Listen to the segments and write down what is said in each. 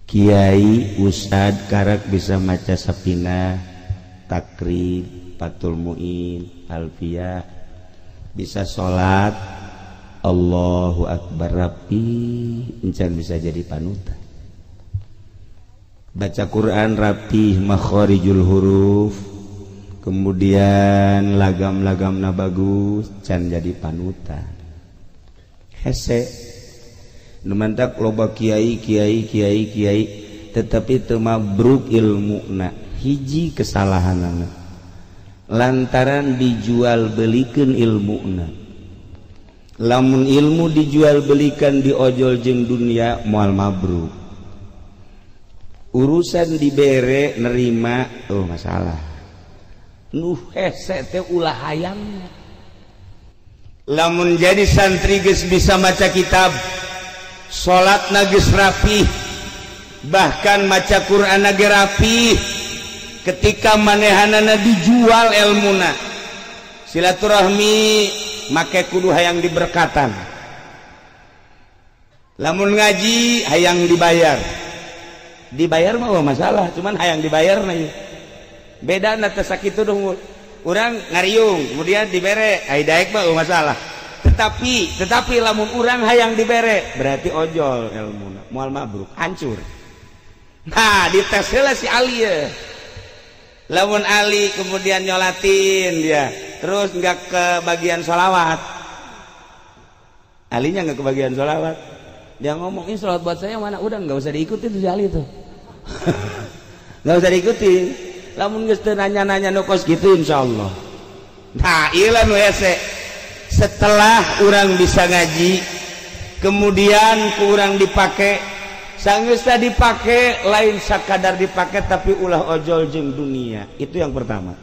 Kiai Ustad karak bisa maca sapina takrib Fatul Muin Alfiyah, bisa sholat Allahu Akbar rapi, encan bisa jadi panutan. Baca Quran rapi makharijul huruf, kemudian lagam-lagamna bagus, can jadi panutan. Hese nu mantak loba kiai tetapi teu mabruk ilmuna, hiji kesalahanana lantaran dijual belikeun ilmuna. Lamun ilmu dijual belikan diojol jeung dunia moal mabruk. Urusan dibere nerima masalah. Nu hese teh ulah hayangna. Lamun jadi santri geus bisa maca kitab, salat geus rapi, bahkan maca Quran ge rapi, ketika manehanana dijual ilmuna, silaturahmi make kudu hayang diberkatan. Lamun ngaji hayang dibayar mah masalah, cuman hayang dibayar na beda na teh sakitu dong. Urang ngariung kemudian dibere ai daek mah masalah, tetapi lamun urang hayang dibere berarti ojol ilmuna, moal mabruk hancur. Nah dites heula si Ali ya. Lamun Ali kemudian nyolatin dia terus nggak kebagian sholawat, Alinya nggak kebagian sholawat, dia ngomong ini sholawat buat saya mana, udah nggak usah diikuti tuh si Ali tuh. Nggak usah diikuti. Lamun geus teu nanya-nanya nu kos kitu insyaallah. Nah ieu nu hese, setelah urang bisa ngaji kemudian ku urang dipake, sanggeus teh dipake lain sakadar dipake tapi ulah ojol jeung dunia. Itu yang pertama.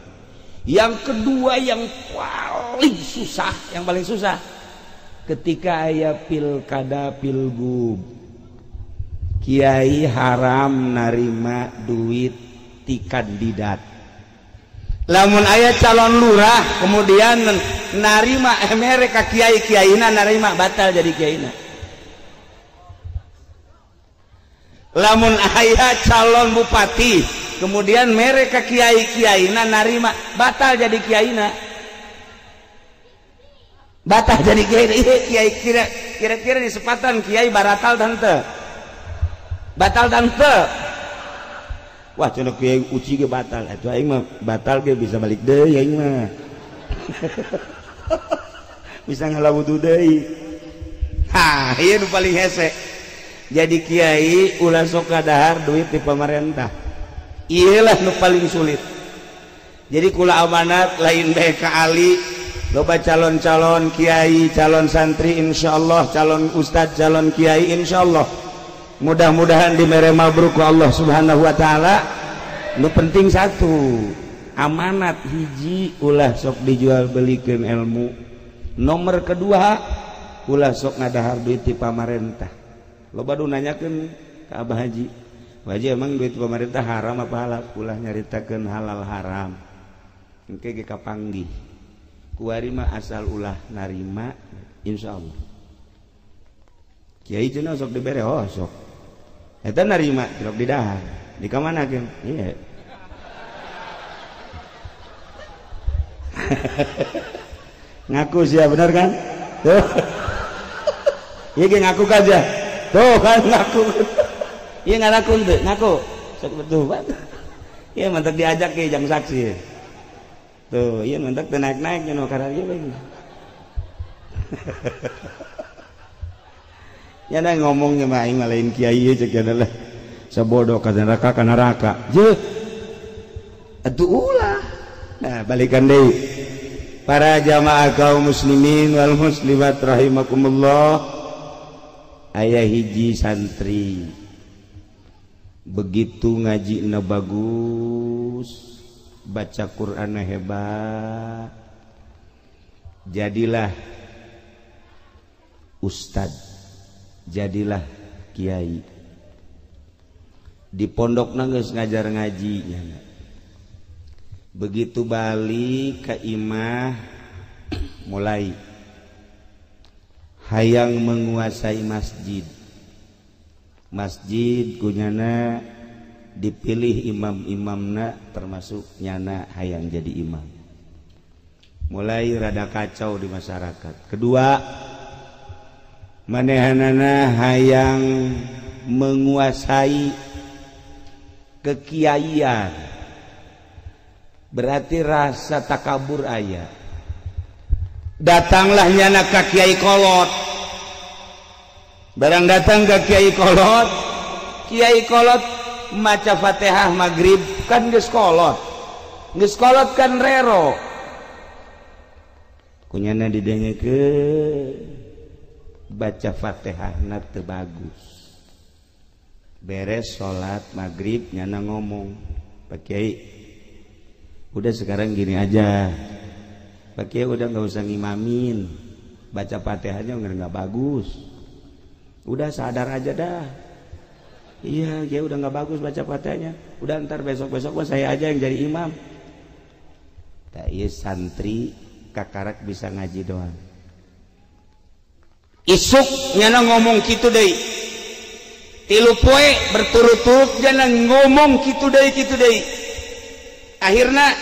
Yang kedua yang paling susah ketika aya pilkada pilgub, kiai haram narima duit ti kandidat. Lamun aya calon lurah kemudian narima mere ka kiai-kiaina narima batal jadi kiaina. Lamun aya calon bupati kemudian mere ka kiai-kiaina narima batal jadi kiaina. Batal jadi kiai. Kiai kira-kira di sepatan kiai baratal dan teu. Batal dan teu. Wah cenah kiai uci ge batal, atuh aing mah batal ge bisa balik deui aing mah. Bisa ngalawudu deui. Ha, ieu nu paling hese. Jadi kiai ulah sok kadahar duit di pemerintah. Iyalah nu paling sulit. Jadi kula amanat lain bae ka Ali, loba calon-calon kiai, calon santri insyaallah, calon ustad, calon kiai insyaallah. Mudah-mudahan dimere mabruk ku Allah Subhanahu wa taala. Nu penting satu, amanat hiji ulah sok dijual belikeun ilmu. Nomor kedua ulah sok ngadahar duit ti pamarentah. Loba nu nanyakeun ka Abah Haji, Haji emang duit pamarentah haram apa halal? Ulah nyaritakeun halal haram. Engke ge kapanggih. Kuari mah asal ulah narima insyaallah. Kiai cenah sok dibere sok. Eta narima dirok didahar. Di ka manakeun? Iya. Ngaku sih ya benar kan? Tuh. Iya ge ngaku aja. Tuh kan ngaku. Iya ngaku teu, ngaku. Sok betul banget. Iya mantap diajak ke jang saksi. Tuh, iya mantap teu naik-naik nyono karena ieu bae. Ya nah ngomongnya mah aing lain kiai cek adalah sabodoh ka neraka. Je. Atuh ulah. Nah, balikan deui. Para jamaah kaum muslimin wal muslimat rahimakumullah. Aya hiji santri. Begitu ngajina bagus, baca Qur'ana hebat. Jadilah ustad. Jadilah kiai. Di pondokna geus ngajar ngaji. Begitu balik ke imah mulai hayang menguasai masjid. masjid kunyana dipilih imam-imamna termasuk nyana hayang jadi imam. Mulai rada kacau di masyarakat. Kedua, manehanana hayang menguasai kekiaian, berarti rasa takabur aya. Datanglah nyana ka kiai kolot, barang datang ke kiai kolot maca Fatihah maghrib kan geus kolot kan rero kunyana didengekeun baca Fatihah na teu bagus. Beres sholat maghrib nyana ngomong, Pak Kiai udah sekarang gini aja, Pak Kiai udah nggak usah ngimamin, baca Fatihahnya nggak bagus, udah sadar aja dah. Iya Kiai udah nggak bagus baca Fatihahnya, udah ntar besok saya aja yang jadi imam. Tak iya santri kakarak bisa ngaji doang. Isuk nyana ngomong gitu deh, tilu poe berturut-turut nyana ngomong gitu deh. Akhirnya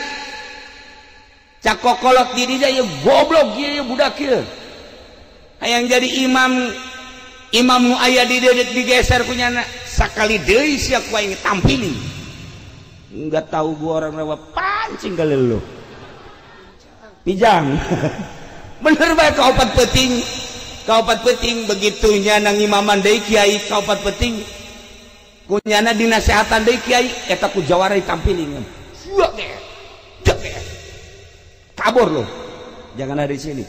cakokolot diri aja ya goblok ya budak ya. Hayang jadi imam nu aya di digeser punya anak sakali deui sia ku aing tampili. Enggak tahu gua orang rawa pancing kali lu. Pijang. Bener bae kaupat peting begitunya nang imaman deui kiai kaupat peting. Kunyana dinasehatan deui kiai eta ku jawarai tampili. Kabur lo. Jangan ada di sini.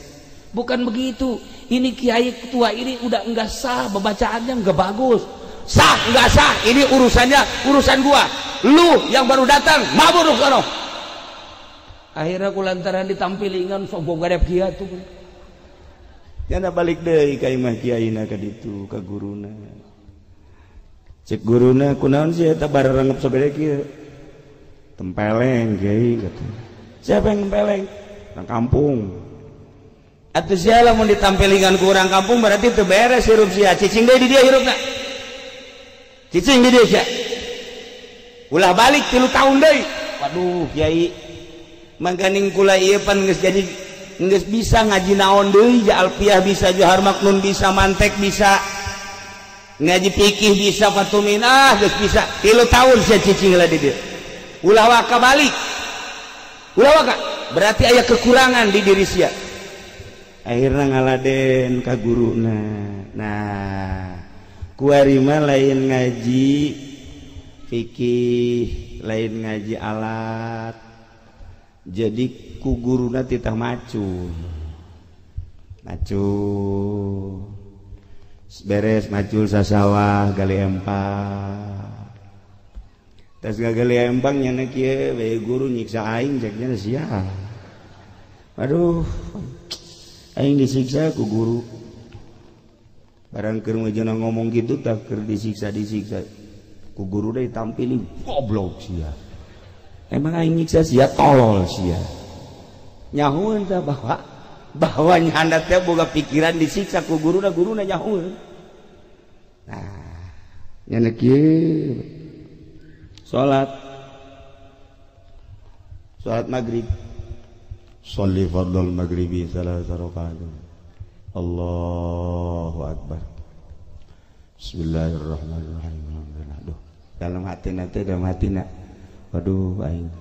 Bukan begitu. Ini kiai ketua ini udah enggak sah, pembacaannya enggak bagus. Sah enggak sah, ini urusan gua. Lu yang baru datang mabur kono. Akhirnya kulantaran ditampilingan sombong gadep kiai tuh. Yana balik deui ka imah kiaina ka ditu ka guruna. Cek guruna kunaon sih eta bararengep sabede kieu. Tempeleng kiai kata. Siapa yang tempeleng? Orang kampung. Atuh sia lamun ditampilingan ku urang kampung berarti teu beres hirup sia. Cicing deui di dia hirupna. Cicing di dia sia. Ulah balik 3 tahun deui. Waduh kiai mangganing kula ieu pan geus jadi geus bisa ngaji naon deui, ja alfiah bisa, johar maknun bisa, mantek bisa, ngaji fikih bisa, fatuminah geus bisa. 3 tahun sia cicing heula di dieu. Ulah waka balik. Ulah waka berarti aya kekurangan di diri sia. Akhirnya ngaladen ka guruna. Nah, kuari mah lain ngaji fikih, lain ngaji alat. Jadi ku guruna titah macu. Beres macul sasawah gali empang. Tas gagali empang nyana kieu bae guru nyiksa aing ceknya sia. Aduh. Aing disiksa ku guru. Barang keur meujeuna ngomong gitu tak keur disiksa ku guru deui tampili goblok sia. Emang aing nyiksa sia tolol sia. Nyahueun tah bahwa nyanda teh boga pikiran disiksa ku guruna nyahueun. Nah, nyana kieu salat maghrib. Sholli fardhal maghribi salasa rakaat. Allahu akbar. Bismillahirrahmanirrahim. Aduh, dalam hatina. Waduh aing.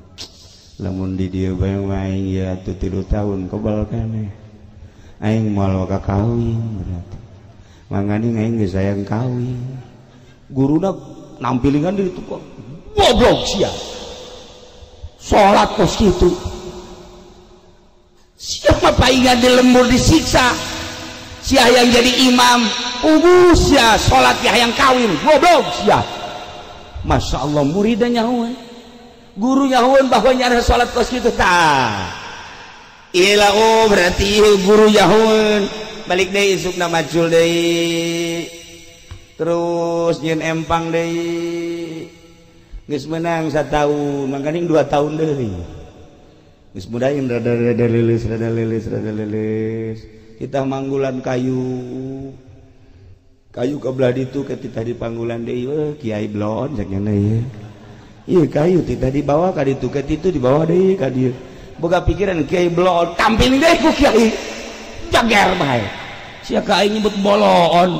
Lamun di dieu bae aing ya 3 tahun kebal keneh. Aing moal ka kawin berarti. Mangani aing geus sayang kawin. Guruna nampilingan di ditu kok goblok sia. Salat kos kitu. Siapa paingan di lembur disiksa, sia yang jadi imam, sia sholat yang kawin, goblok sia. Masya Allah muridnya nyahuan, guru nyahuan bahwa nyara sholat kos gitu tak. Iyalah berarti guru nyahuan, balik deh isuk na macul deh, terus nyen empang deh, geus menang 1 tahun, makanya 2 tahun deh. Geus mudahin rada lilis kita manggulan kayu kayu kebelah itu ketika di panggulan deui kiai blon sakjana ieu. Ieu kayu tita dibawa ka ditu ketitu dibawa deui ka dieu. Boga pikiran kiai blon tampil deui ku kiai. Jager bae. Sia kiai nyebut bolon.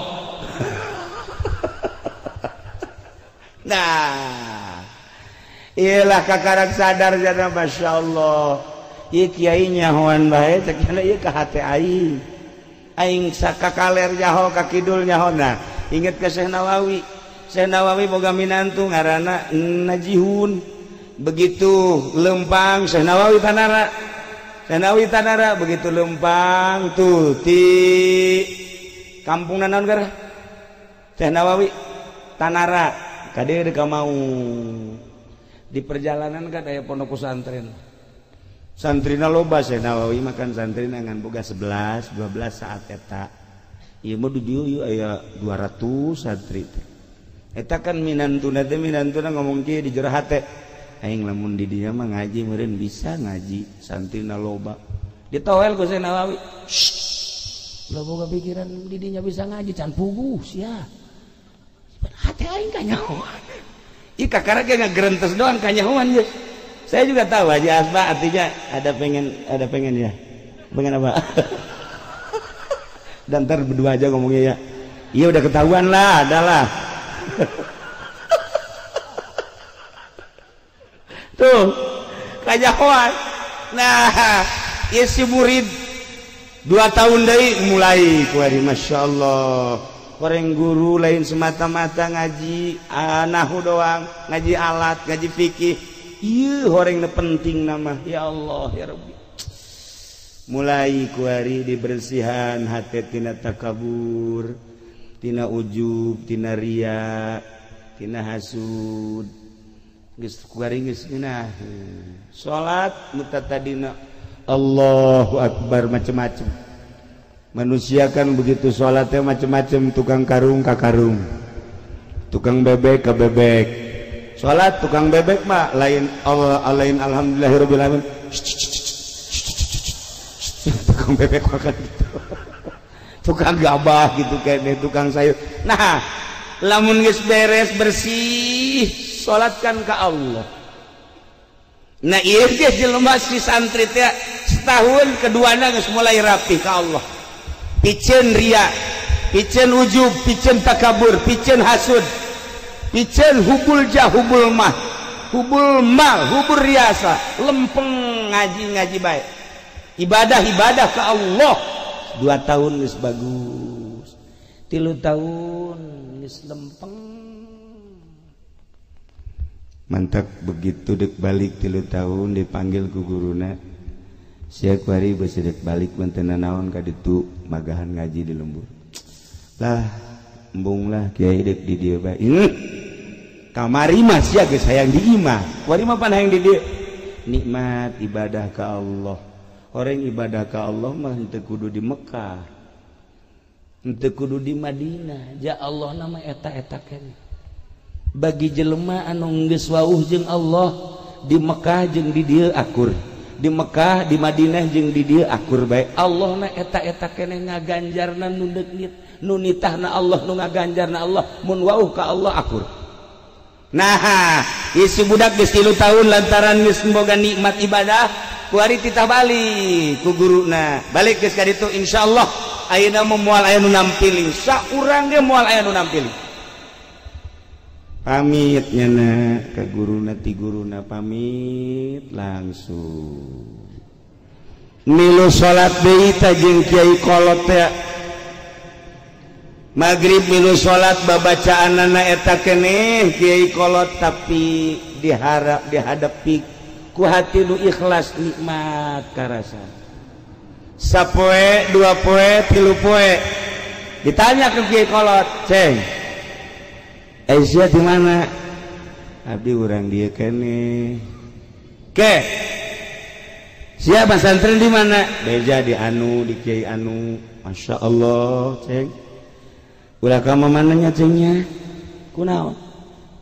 Nah. Iyalah kakarak sadar jana masyaallah. Ieu kiai nyahoan bae sakjana ieu ka hate aing. Aing sakakaler nyaho ka kidul nyahona inget ke Syekh Nawawi. Syekh Nawawi boga minantu ngaranna Najihun. Begitu lempang Syekh Nawawi Tanara. Syekh Nawawi Tanara begitu lempang tuh ti kampung naon gara Syekh Nawawi Tanara kade ka mau di perjalanan kan aya pondok pesantren. Santrina loba Syekh Nawawi makan santrina ngan boga 11 12 saat eta. Ieu mah di dieu aya 200 santri. Eta kan minantuna teh minantuna ngomong kieu di jero hate. Aing lamun di dieu mah ngaji meureun bisa ngaji, santrina loba. Ditowel ku Syekh Nawawi. Lah boga pikiran di dinya bisa ngaji can puguh sia. Hate aing kanyahoan. Ih kakara ge ngagerentes doang kanyahoan geus. Saya juga tahu Haji Asma artinya ada pengen ya. Pengen apa? Dan ntar berdua aja ngomongnya ya. Iya udah ketahuan lah, adalah. Tuh, kajahoan. Nah, ya si murid 2 tahun dari mulai kuari Masya Allah. Orang guru lain semata-mata ngaji nahu doang, ngaji alat, ngaji fikih. Iya orang penting nama ya Allah ya Rabbi. Mulai kuari dibersihan hati tina takabur, tina ujub, tina ria, tina hasud. Geus kuari geus geunah. Salat mutatadina Allahu Akbar macam-macam. Manusia kan begitu salatnya macam-macam, tukang karung ka karung, tukang bebek ka bebek. Salat tukang bebek mah lain Allah lain alhamdulillahirabbil alamin. Tukang bebek makan gitu. Tukang gabah gitu kayaknya tukang sayur. Nah, lamun geus beres bersih salatkan ka Allah. Nah, ieu ge jelema si santri teh setahun keduana geus mulai rapih ka Allah. Piceun ria, piceun ujub, piceun takabur, piceun hasud. Piceun hubul jah hubul mah, hubul mal, hubul riasa, lempeng ngaji baik, ibadah ke Allah. 2 tahun geus bagus, 3 tahun geus lempeng. Mantap begitu dek balik 3 tahun dipanggil ku guruna. Sia kuari beusi dek balik menten naon ka ditu magahan ngaji di lembur. Lah embung lah kiai dek di dieu bae. Kamari mah sia geus hayang di imah. Kuari mah pan hayang di dieu. Nikmat ibadah ka Allah. Orang ibadah ka Allah mah henteu kudu di Mekah. Henteu kudu di Madinah. Ja Allah nama eta-eta keneh. Bagi jelema anu geus wauh jeung Allah di Mekah jeung di dieu akur. Di Mekah, di Madinah jeung di dieu akur bae. Allah na eta-eta keneh ngaganjarna nu deukit. Nu nitahna Allah nu ngaganjarna Allah mun wauh ka Allah akur. Nah, isi budak geus 3 tahun lantaran geus boga nikmat ibadah, kuari titah balik ku guruna. Balik geus ka ditu insyaallah ayeuna moal aya nu nampili. Saurang ge moal aya nu nampili. Pamit nyana ka guruna ti guruna pamit langsung. Milu salat deui ta jeung kiai kolot teh. Maghrib milu salat babacaanana eta keneh kiai kolot tapi dihadapi ku hati nu ikhlas nikmat karasan. Sapoe 2 poe 3 poe ditanya ke kiai kolot, "Ceng, Aisyah di mana?" Abdi urang dia keneh. "Ke, siapa santren di mana?" "Beja di anu, di kiai anu." "Masya Allah, Ceng." "Ulah ka mananya Cengnya?" "Kunaon?"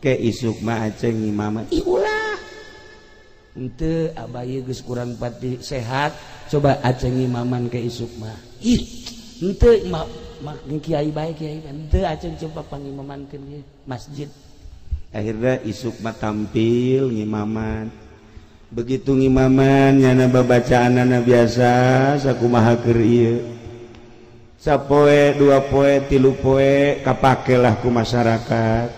"Ke isuk mah Aceng imamat." "Ih ulah." "Henteu abah ieu geus kurang pati sehat, coba Aceng imaman ke isuk mah." "Ih, henteu mak kiai baik kiai teu acan coba pangimamankeun ieu masjid. Akhirnya isuk mah tampil ngimaman. Begitu ngimaman nyana babacaanana biasa sakumaha keur ieu. Sapoe, dua poe, tilu poe kapakelah ku masyarakat.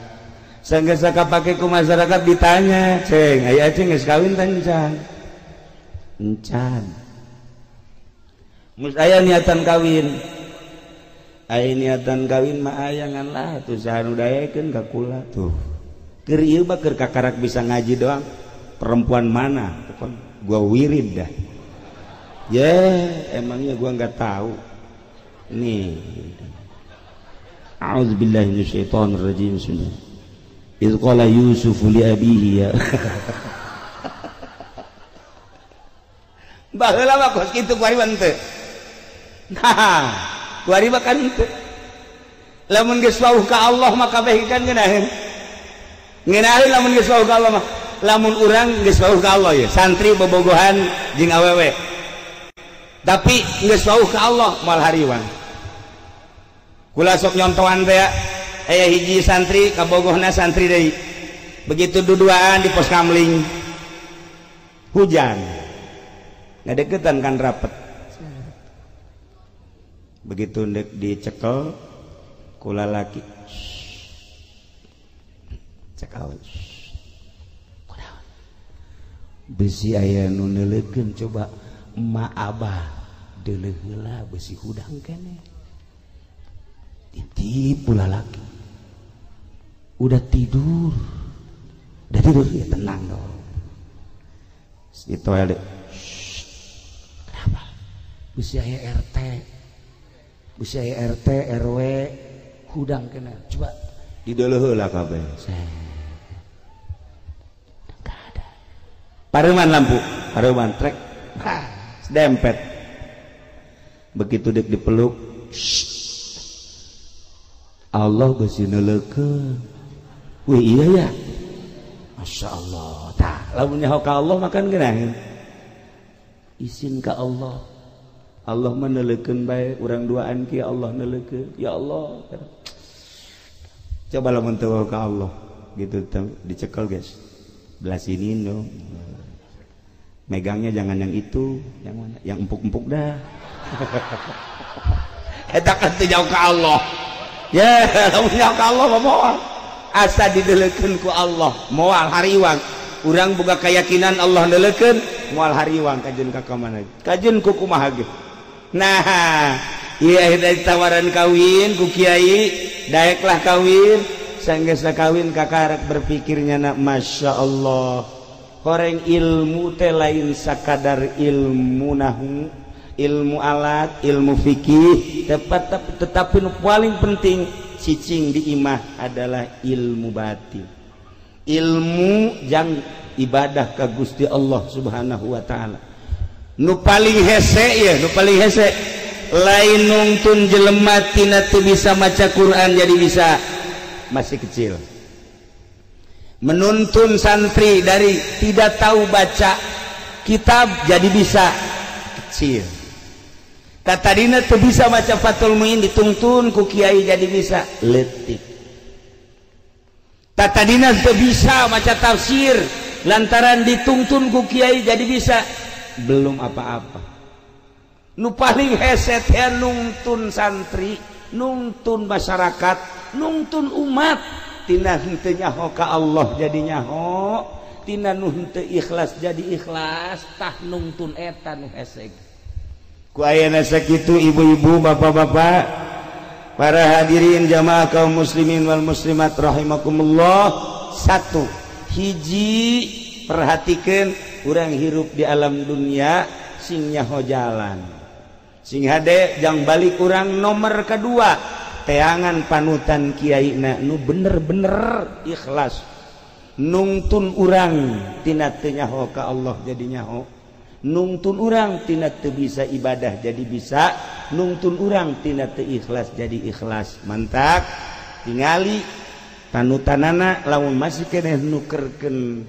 Sanggeus kapake ku masyarakat ditanya, "Ceng, aya ceng geus kawin tah encan?" Encan. Mus aya niatan kawin. Aya niatan kawin mah aya ngan lah tuh saha nu daekeun ka kula tuh. Keur ieu mah keur kakarak bisa ngaji doang. Perempuan mana? Gua wirid dah. Emangnya gua enggak tahu. Nih. A'udzubillahi minasyaitonirrajim. Idz qala Yusuf li abihi ya. Baheula mah kos kitu kuari mah teu. Nah, kuari mah kan teu. Lamun geus wauh ka Allah mah kabeh kan ngeunaheun. Ngeunaheun lamun geus wauh ka Allah mah. Lamun urang geus wauh ka Allah ya, santri bobogohan jeung awewe. Tapi geus wauh ka Allah moal hariwang. Kula sok nyontohan teh aya hiji santri kabogohna santri deui. Begitu duduaan di pos kamling. Hujan. Ngadeukeutan kan rapet. Begitu ndek dicekel kula laki. Cekal. Besi aya nu neuleukeun coba emak abah deuleuh heula besi hudang keneh. Titip pula laki. Udah tidur ya tenang dong. Di toilet. Kenapa? Besi aya RT, besi aya RT RW hudang keneh. Coba dideuleuh heula kabeh. Enggak ada. Pareuman lampu, pareuman trek. Dempet. Begitu dek dipeluk. Allah geus neuleukeun. Wih iya ya. Masya Allah. Tah, lamun nyaho ka Allah makan geunah. Izin ka Allah. Allah meneuleukeun bae urang duaan kieu Allah neuleukeun. Ya Allah. Coba lamun teu ka Allah gitu dicekel guys. Belah sini dong. Megangnya jangan yang itu, yang mana? Yang empuk-empuk dah. Eta kan teu jauh ka Allah. Ya, lamun nyaho ka Allah moal. Asa dideuleukeun ku Allah, moal hariwang. Urang boga keyakinan Allah neuleukeun, moal hariwang kajeun ka kamana? Kajeun ku kumaha ge? Nah, ieu dari tawaran kawin ku kiai, daeklah kawin, sanggeus kawin kakarek berpikirnya na masya Allah. Horeng ilmu teh lain sakadar ilmu nahu, ilmu alat, ilmu fikih, tetapi nu paling penting cicing di imah adalah ilmu batin. Ilmu jang ibadah ka Gusti Allah Subhanahu wa taala. Nu paling hese ya, nu paling hese lain nungtun jelema tina teu bisa maca Quran jadi bisa masih kecil. Menuntun santri dari tidak tahu baca kitab jadi bisa kecil. Tadina teu bisa maca Fathul Muin dituntun ku kiai jadi bisa leutik. Tadina teu bisa maca tafsir lantaran dituntun ku kiai jadi bisa belum apa-apa. Nu paling hese teh nungtun santri, nungtun masyarakat, nungtun umat tina henteu nyaho ka Allah jadi nyaho, tina nu henteu ikhlas jadi ikhlas, tah nungtun eta nu hese. Ku ayana sakitu ibu-ibu, bapak-bapak, para hadirin jamaah kaum muslimin wal muslimat rahimakumullah. Satu, hiji perhatikeun urang hirup di alam dunia sing nyaho jalan. Sing hade jang balik urang nomor kedua, teangan panutan kiaina nu bener-bener ikhlas. Nungtun urang tina teu nyaho ka Allah jadi nyaho. Nungtun urang tina teu bisa ibadah jadi bisa, nungtun urang tina teu ikhlas jadi ikhlas. Mantap. Tingali panutanana lamun masih keneh nukerkeun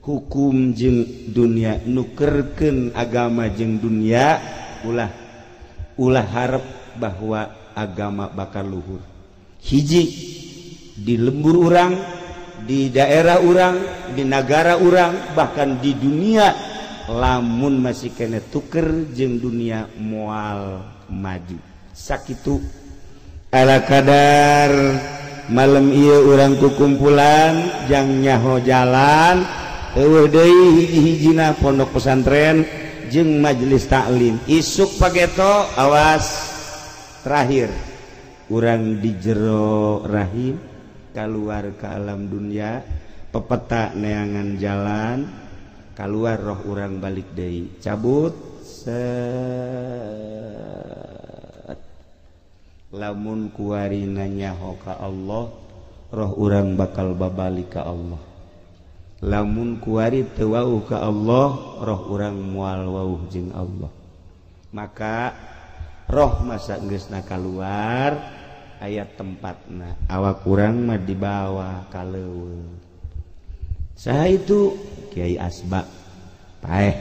hukum jeung dunia, nukerkeun agama jeung dunia, ulah ulah harap bahwa agama bakal luhur. Hiji di lembur urang, di daerah urang, di negara urang, bahkan di dunia, lamun masih kena tuker jeung dunia moal maju. Sakitu ala kadar malam ieu urang kukumpulan jang nyaho jalan eueuh deui hiji-hijina pondok pesantren jeung majelis taklim. Isuk pageto awas terakhir urang di jero rahim keluar ke alam dunia pepeta neangan jalan keluar roh urang balik deui cabut set lamun kuarina nyaho ka Allah roh urang bakal babalik ka Allah. Lamun kuari teu wauh ka Allah roh urang moal wauh jeung Allah. Maka roh masa geusna kaluar aya tempatna awak urang mah dibawa ka leuweung. Saha itu Kiai Asba paeh,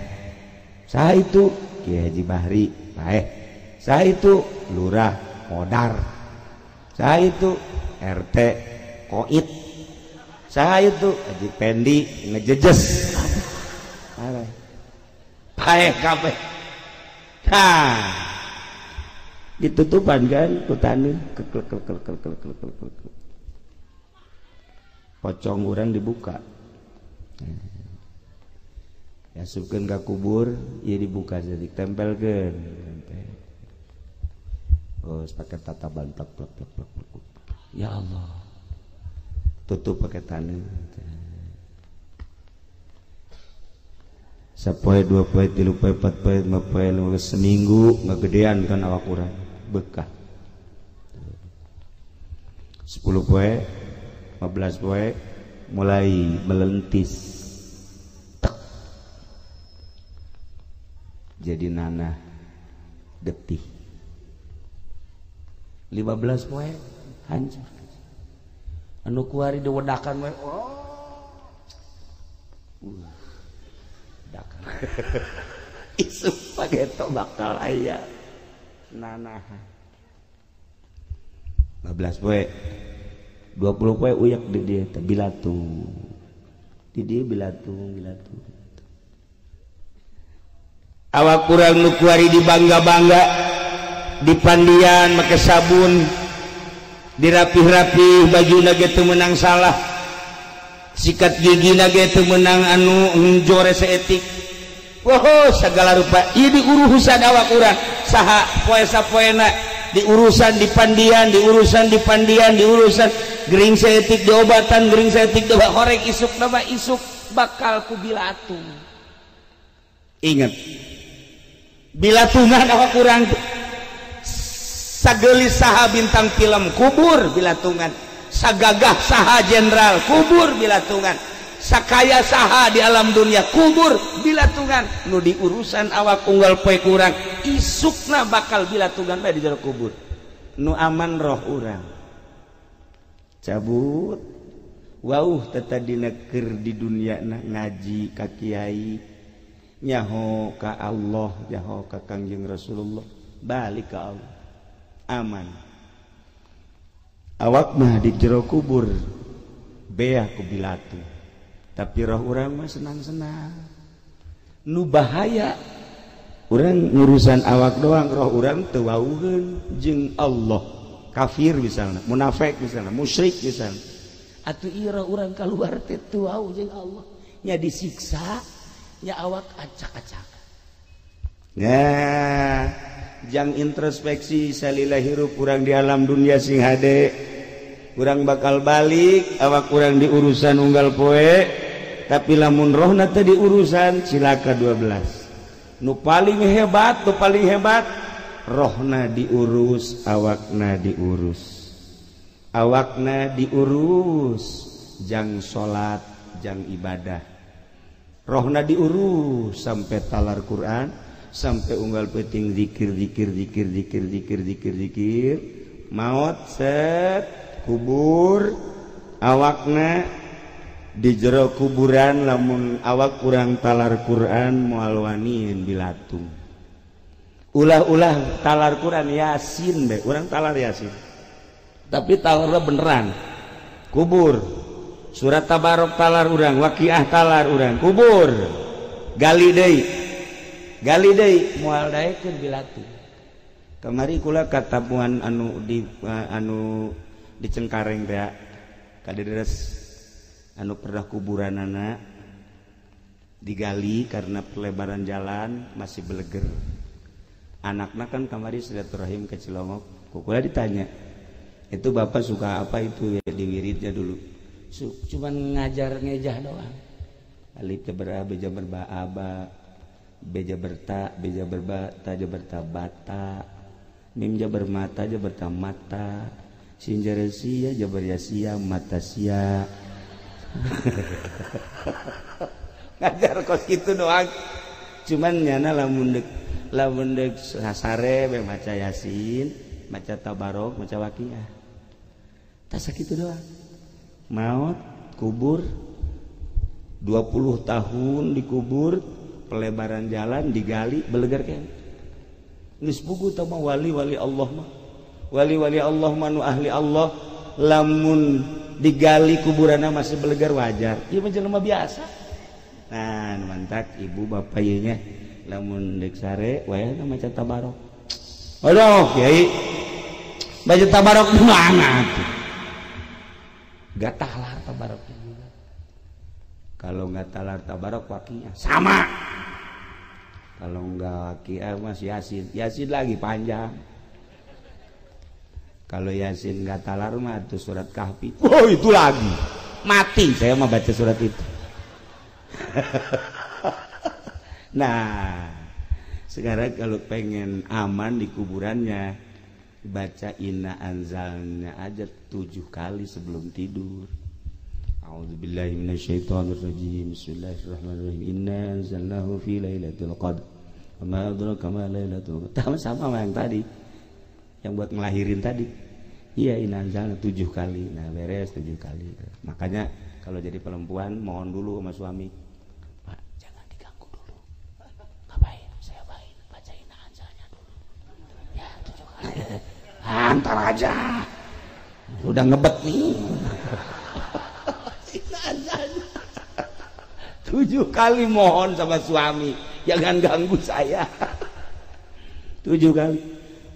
saha itu Kiai Haji Bahri paeh, saha itu Lurah Modar, saha itu RT Koit, saha itu Haji Pendi ngejejes paeh kabeh. Nah ditutupan kan kutaneun pocong urang dibuka yasupkeun ka kubur ieu dibuka jadi tempelkeun terus pakai tataban plak plak plak plak plak. Ya Allah tutup pakai taneuh sapoe dua poe tilu poe empat poe lima poe seminggu ngagedean kan awak urang bekah 10 poe 15 poe mulai melentis tek jadi nanah getih 15 poe hancur anu kuari diwedakan we dakan isu pageto bakal aya nanahan 15 poe 20 poe uyak di dia teh bilatung di dia bilatung awak kurang nu kuari dibangga-bangga dipandian make sabun dirapih-rapih bajuna ge teu meunang salah sikat gigina ge teu meunang anu njore saeutik woh segala rupa ieu diurusan awak urang saha poe sapoena diurusan dipandian diurusan gering saeutik diobatan gering saeutik diobatan horeg isuk nama isuk bakal ku bilatung. Ingat bilatungan awak urang sagelis saha bintang film kubur bilatungan, sagagah saha jenderal kubur bilatungan, sakaya saha di alam dunia kubur bilatungan. Nu di urusan awak unggal poe kurang isukna bakal bilatungan bae di jero kubur. Nu aman roh urang cabut wauh tetadina keur di dunia na ngaji ka kiai nyaho ka Allah nyaho ka Kangjeng Rasulullah balik ka Allah aman. Awak mah di jero kubur beah ku bilatung tapi roh urang mah senang-senang. Nu bahaya urang ngurusan awak doang roh urang teu wauheun jeung Allah. Kafir misalnya, munafik misalnya, musyrik misalnya. Atuh ieu roh urang kaluar teh teu wau jeung Allah nya disiksa nya awak acak-acak. Nah jang introspeksi salila hirup urang di alam dunia sing hade urang bakal balik awak urang di urusan unggal poe tapi lamun rohna teh di urusan cilaka 12. Nu paling hebat rohna diurus awakna diurus jang salat jang ibadah rohna diurus sampai talar Quran sampai unggal penting zikir maut set kubur awakna di jero kuburan lamun awak kurang talar Quran moal waniin bilatung ulah-ulah talar Quran Yasin be urang talar Yasin tapi talarnya beneran kubur surat Tabarok talar urang Waqiah talar urang kubur gali deui moal daekeun bilatu kamari kula katapuan anu di Cengkareng teh kaderes anu pernah kuburanana digali karena pelebaran jalan masih beleger anaknya kan kamari silaturahim ke Cilongok kukula ditanya itu bapak suka apa itu ya di wiridnya dulu cuman ngajar ngejah doang alif jabar a beja berba aba beja berta beja berba ta jabar ta bata mim jabar mata jabar ta mata sin sia jabar ya sia mata sia ngajar kos gitu doang cuman nyana lamun dek sare be maca Yasin maca Tabarok maca Waqiah tas sakitu doang maut kubur 20 tahun dikubur pelebaran jalan digali belegar kan geus puguh tah mah wali-wali Allah mah wali-wali Allah manu ahli Allah lamun digali kuburanna masih belegar wajar ieu mah jelema biasa nah mantak ibu bapak ieu nya lamun dek sare wayahna maca Tabarok aduh kiai baca Tabarok di mana tuh gak talar Tabaroknya juga kalau nggak talar Tabarok Waqiah sama kalau nggak Waqiah mas Yasin lagi panjang kalau Yasin nggak talar mah tuh surat Kahfi oh itu lagi mati saya mah baca surat itu nah sekarang kalau pengen aman di kuburannya baca inna anzalnya aja 7 kali sebelum tidur. A'udzubillahi minasyaitonirrajim. Bismillahirrahmanirrahim. Inna anzalnahu fi lailatul qadr. Wa ma adraka ma lailatul qadr. Sama yang tadi. Yang buat ngelahirin tadi. Iya inna anzalna 7 kali. Nah, beres 7 kali. Makanya kalau jadi perempuan mohon dulu sama suami. Pak, jangan diganggu dulu. Ngapain? Saya baik baca inna anzalnya dulu. Ya, 7 kali. Antar aja udah ngebet nih 7 kali mohon sama suami jangan ganggu saya 7 kali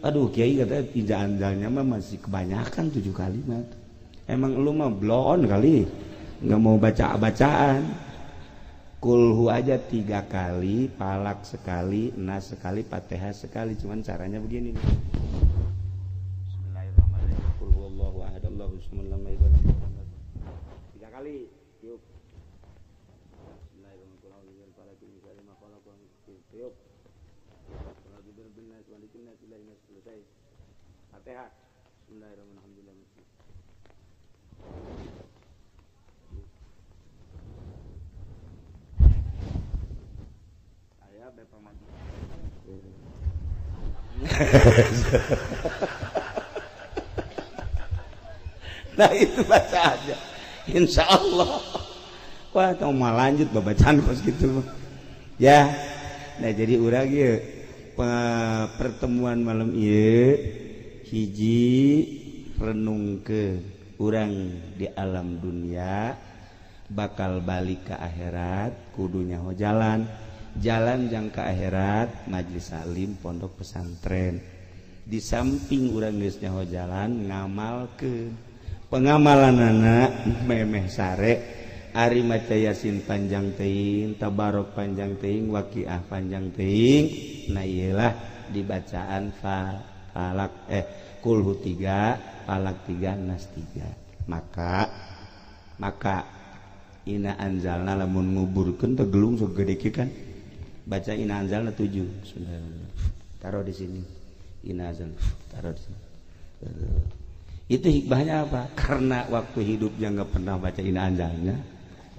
aduh kiai katanya tidak andalnya mah masih kebanyakan 7 kali mah emang lu mah blon kali nggak mau bacaan kulhu aja 3 kali palak sekali nas sekali fatihah sekali cuman caranya begini nih. Tiga kali yuk yuk selesai Fatihah Bismillahirrahmanirrahim saya Bapak Mandi nah itu baca aja insya Allah wah kamu mau lanjut babacaan kos gitu ya nah jadi urang ya pertemuan malam iya hiji renung ke urang di alam dunia bakal balik ke akhirat kudunya ho jalan jang ke akhirat majlis salim pondok pesantren di samping urang geus nyaho jalan ngamal ke pengamalan anak memeh sare ari maca Yasin panjang teuing Tabarok panjang teuing Waqiah panjang teuing nah iyalah dibacaan falak kulhu 3 falak 3 nas 3 maka ina anzalna lamun nguburkeun teh gelung segede kieu kan baca ina anzalna 7 taruh di sini ina anzalna taruh di sini itu hikmahnya apa? Karena waktu hidupnya nggak pernah baca ina anzalnya,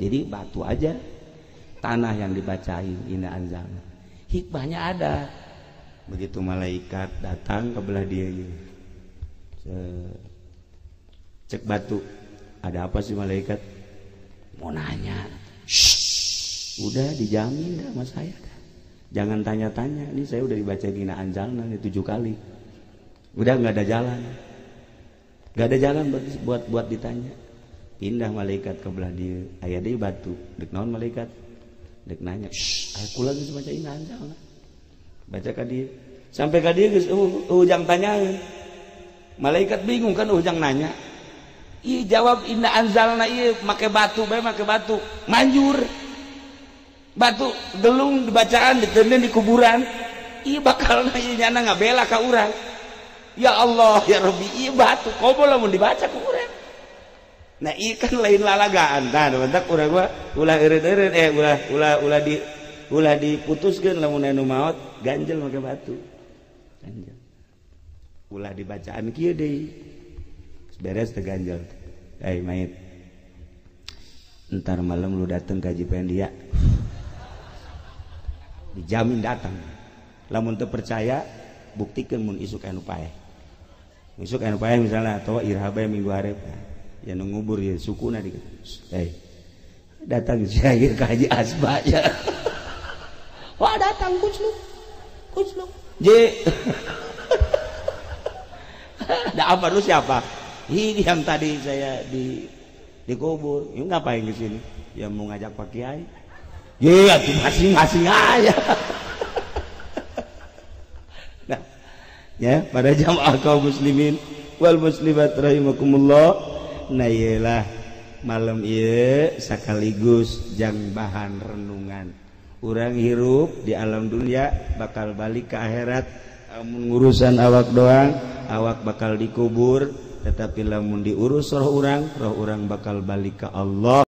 jadi batu aja tanah yang dibacain ina anzalnya. Hikmahnya ada. Begitu malaikat datang ke belah dia gitu. Cek batu, ada apa sih malaikat? Mau nanya. Shh, udah dijamin dah sama saya dah. Jangan tanya-tanya, ini saya udah dibaca dina anjalna nih 7 kali. Udah nggak ada jalan. Nggak ada jalan buat ditanya. Pindah malaikat ke belah dia, aya deui batu. Dek naon malaikat? Dek nanya, aku lagi baca dina anjalna. Baca ka dia. Sampai ka dia geus ujang tanyaeun. Malaikat bingung kan ujang nanya. Iya jawab inna anzalna iya make batu bae make batu manjur batu gelung dibacaan diteuneun di kuburan iya bakal ieu nyana ngabela ka urang ya Allah ya Rabbi iya batu komo lamun dibaca ku urang nah ieu kan lain lalagaan tah mentak urang mah ulah eureun-eureun ulah diputuskeun lamun anu maot ganjel make batu ganjel ulah dibacaan kieu deui beres terganjel mayit ntar malam lu dateng kaji pendia dijamin datang lamun teu percaya buktikan mun isuk anu paeh misalnya atau irhabe minggu hareup ya nu ngubur ya sukuna di datang saya kaji asba ya wah datang kucluk je da apa lu siapa ini yang tadi saya dikubur. Ini ngapain ke sini? Ya mau ngajak Pak Kiai. Ya tuh masing-masing aja. Nah, ya pada jamaah kaum muslimin wal muslimat rahimakumullah. Nah iyalah malam ieu sekaligus jang bahan renungan. Urang hirup di alam dunia bakal balik ke akhirat. Amun ngurusan awak doang, awak bakal dikubur. Tetapi lamun diurus roh urang bakal balik ke Allah.